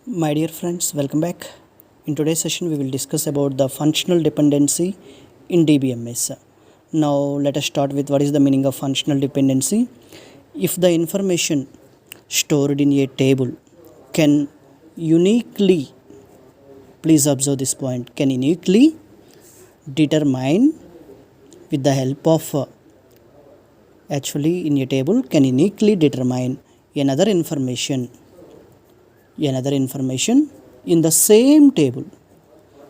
My dear friends, welcome back. In today's session, we will discuss about the functional dependency in DBMS. Now, let us start with what is the meaning of functional dependency. If the information stored in a table can uniquely, please observe this point, can uniquely determine with the help of actually in a table can uniquely determine another information in the same table.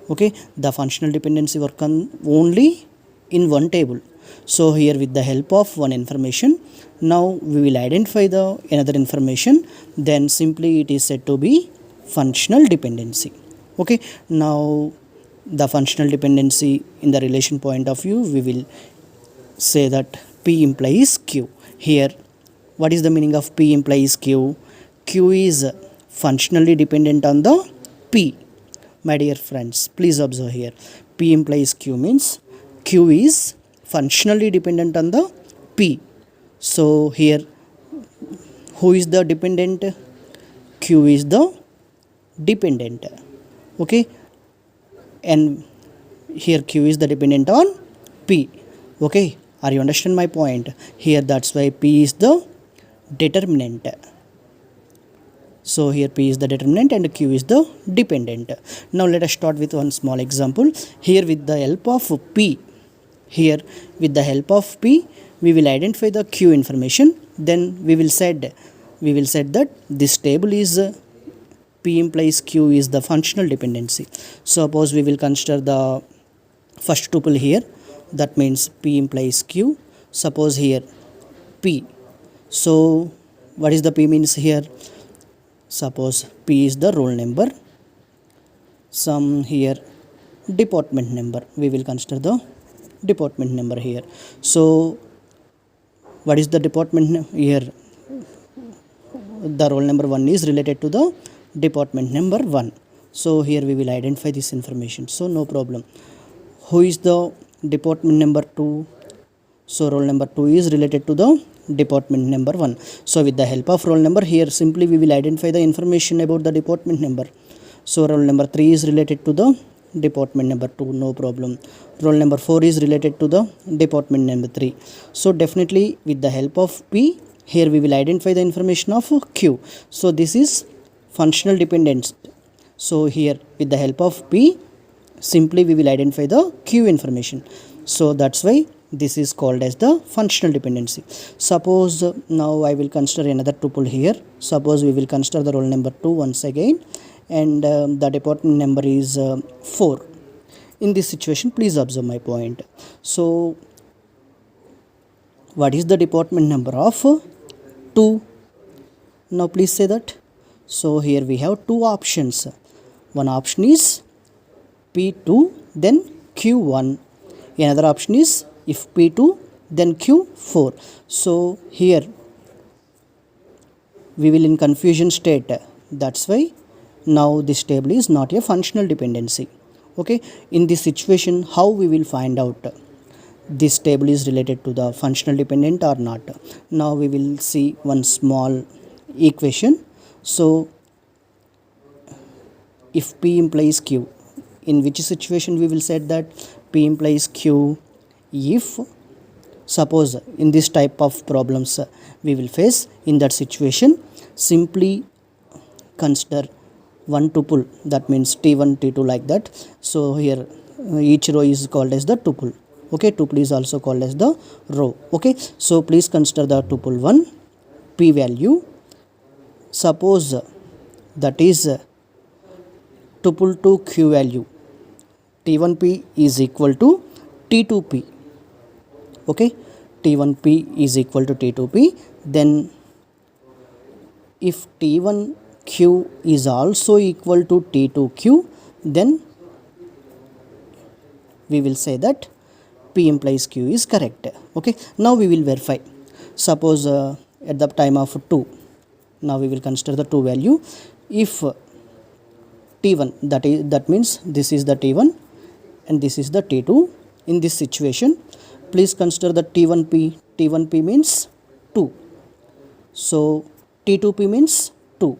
Okay, the functional dependency work on only in one table. So here with the help of one information, now we will identify the another information, then simply it is said to be functional dependency. Okay, now the functional dependency in the relation point of view, we will say that P implies Q. Here, what is the meaning of P implies Q? Q is functionally dependent on the P. My dear friends, please observe here. P implies Q means Q is functionally dependent on the P. So here, who is the dependent? Q is the dependent. Okay, and here Q is the dependent on P. Okay, are you understand my point? Here that's why P is the determinant. So here P is the determinant and Q is the dependent. Now let us start with one small example. Here with the help of P, we will identify the Q information. Then we will said that this table is P implies Q is the functional dependency. Suppose we will consider the first tuple here. That means P implies Q. Suppose here P. So what is the P means here? Suppose P is the roll number, some here department number. We will consider the department number here. So what is the department here? The roll number 1 is related to the department number 1. So here we will identify this information. So no problem. Who is the department number 2? So roll number 2 is related to the department number 1. So with the help of roll number, here simply we will identify the information about the department number. So roll number 3 is related to the department number 2, no problem. Roll number 4 is related to the department number 3. So definitely with the help of P, here we will identify the information of Q. So this is functional dependence. So here with the help of P, simply we will identify the Q information. So that's why this is called as the functional dependency. Suppose now I will consider another tuple here. Suppose we will consider the roll number 2 once again, and the department number is 4. In this situation, please observe my point. So what is the department number of 2? Now please say that. So here we have two options. One option is P2 then Q1. Another option is if P2 then Q4. So here we will in confusion state. That's why now this table is not a functional dependency. Okay, in this situation, how we will find out this table is related to the functional dependent or not? Now we will see one small equation. So if P implies Q, in which situation we will say that P implies Q? If suppose in this type of problems we will face, in that situation simply consider one tuple, that means T1 T2 like that. So here each row is called as the tuple. Okay, tuple is also called as the row. Okay, so please consider the tuple 1 P value. Suppose that is tuple 2 Q value, T1P is equal to T2P. Okay, T1P is equal to T2P. Then if T1Q is also equal to T2Q, then we will say that P implies Q is correct. Okay, now we will verify. Suppose at the time of 2, now we will consider the 2 value. If T1, that means this is the T1 and this is the T2. In this situation, please consider the T1P. T1P means 2. So T2P means 2.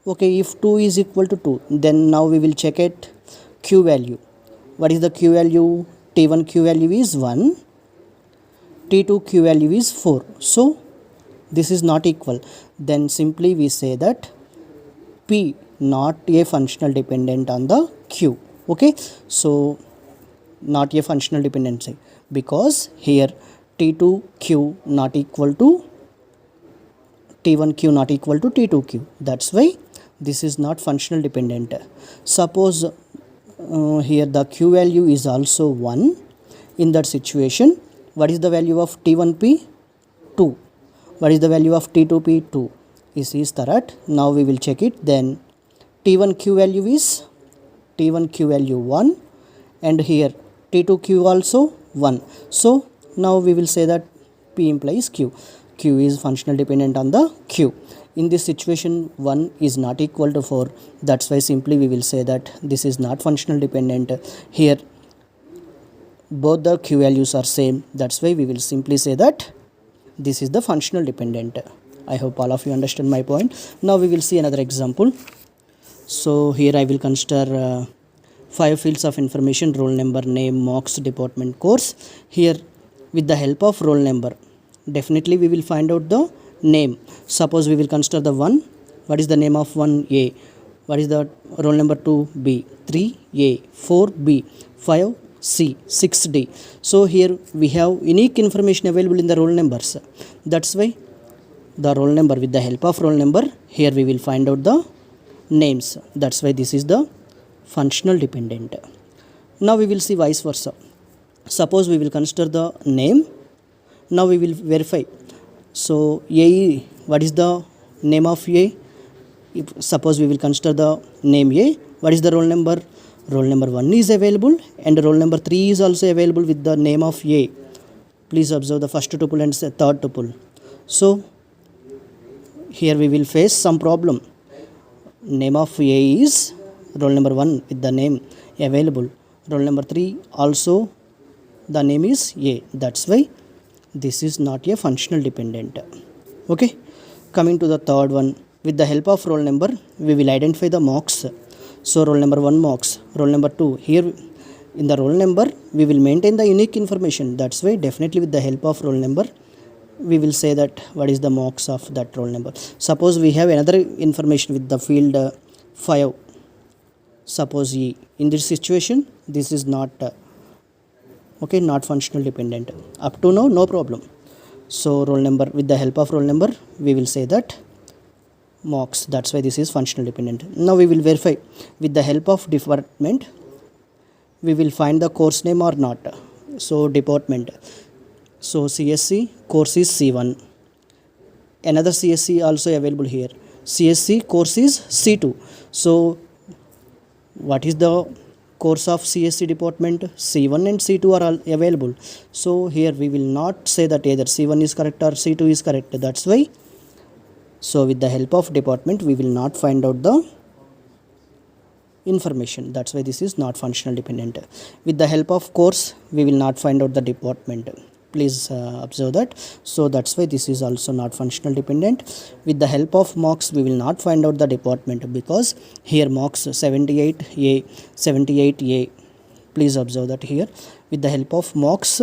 Okay, if 2 is equal to 2, then now we will check it q value. What is the q value? T1 q value is 1, T2 q value is 4. So this is not equal. Then simply we say that P not a functional dependent on the Q. Okay, so not a functional dependency, because here T2 Q not equal to T1 Q not equal to T2 Q. That's why this is not functional dependent. Suppose here the Q value is also 1. In that situation, what is the value of T1P? 2. What is the value of T2P? 2. This is correct. Now we will check it. Then T1Q value is T1Q value 1, and here T2Q also 1. So now we will say that P implies Q. Q is functional dependent on the Q. In this situation, 1 is not equal to 4. That's why simply we will say that this is not functional dependent. Here both the Q values are same. That's why we will simply say that this is the functional dependent. I hope all of you understand my point. Now we will see another example. So here I will consider 5 fields of information: roll number, name, marks, department, course. Here with the help of roll number, definitely we will find out the name. Suppose we will consider the 1. What is the name of 1? A. What is the roll number? 2? B. 3? A. 4? B. 5? C. 6? D. So here we have unique information available in the roll numbers. That's why the roll number, with the help of roll number, here we will find out the names. That's why this is the functional dependent. Now we will see vice versa. Suppose we will consider the name. Now we will verify. So A, what is the name of A? Suppose we will consider the name A. What is the roll number? Roll number 1 is available, and roll number 3 is also available with the name of A. Please observe the first tuple and third tuple. So here we will face some problem. Name of A is roll number 1 with the name available. Roll number 3 also the name is A. That's why this is not a functional dependent. Okay, coming to the third one, with the help of roll number we will identify the marks. So roll number 1 marks, roll number 2. Here in the roll number we will maintain the unique information. That's why definitely with the help of roll number we will say that what is the marks of that roll number. Suppose we have another information with the field 5. Suppose E. In this situation, this is not okay, not functional dependent. Up to now, no problem. So roll number, with the help of roll number we will say that marks. That's why this is functional dependent. Now we will verify. With the help of department we will find the course name or not. So department, so CSC course is C1. Another CSC also available here. CSC course is C2. So what is the course of CSC department? C1 and C2 are all available. So here we will not say that either C1 is correct or C2 is correct. That's why, so with the help of department we will not find out the information. That's why this is not functional dependent. With the help of course we will not find out the department. Please observe that. So that's why this is also not functional dependent. With the help of marks we will not find out the department, because here marks 78A, 78A. Please observe that here with the help of marks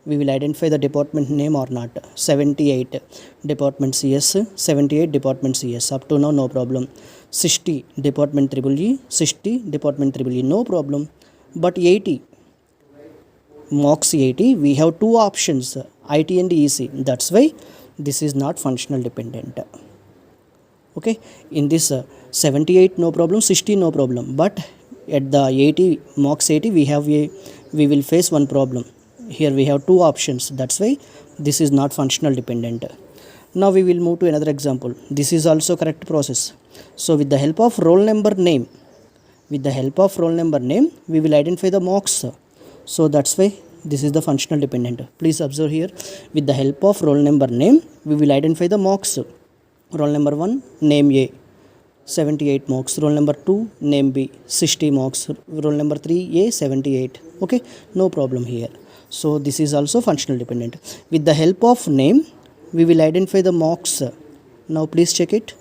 we will identify the department name or not. 78 department CS, 78 department CS. Up to now no problem. 60 department triple E, 60 department triple E, no problem. But 80 marks 80, we have two options, IT and EC. That's why this is not functional dependent. Okay, in this 78 no problem, 60 no problem, but at the 80 marks 80 we will face one problem. Here we have two options. That's why this is not functional dependent. Now we will move to another example. This is also correct process. So with the help of roll number name, with the help of roll number name we will identify the marks. So that's why this is the functional dependent. Please observe here, with the help of roll number name we will identify the marks. Roll number 1 name A, 78 marks. Roll number 2 name B, 60 marks. Roll number 3 A, 78. Okay, no problem here. So this is also functional dependent. With the help of name we will identify the marks. Now please check it.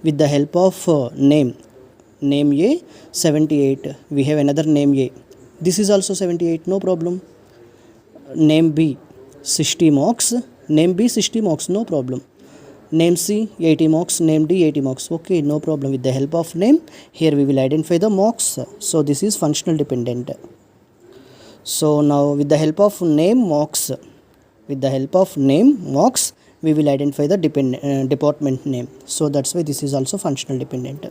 with the help of name A 78, we have another name A, this is also 78, no problem. Name B 60 marks, name B 60 marks, no problem. Name C 80 marks, name D 80 marks, okay, no problem. With the help of name, here we will identify the marks, so this is functional dependent. So now with the help of name marks, with the help of name marks, we will identify the department name, so that's why this is also functional dependent.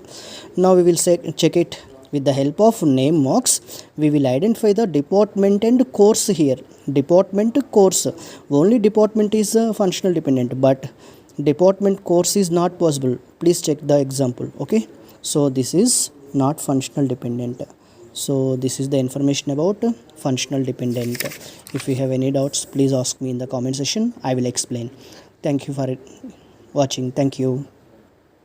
Now we will check it. With the help of name marks, we will identify the department and course. Here department course, only department is functional dependent, but department course is not possible. Please check the example, okay? So this is not functional dependent. So this is the information about functional dependent. If you have any doubts, please ask me in the comment section, I will explain. Thank you for watching. Thank you.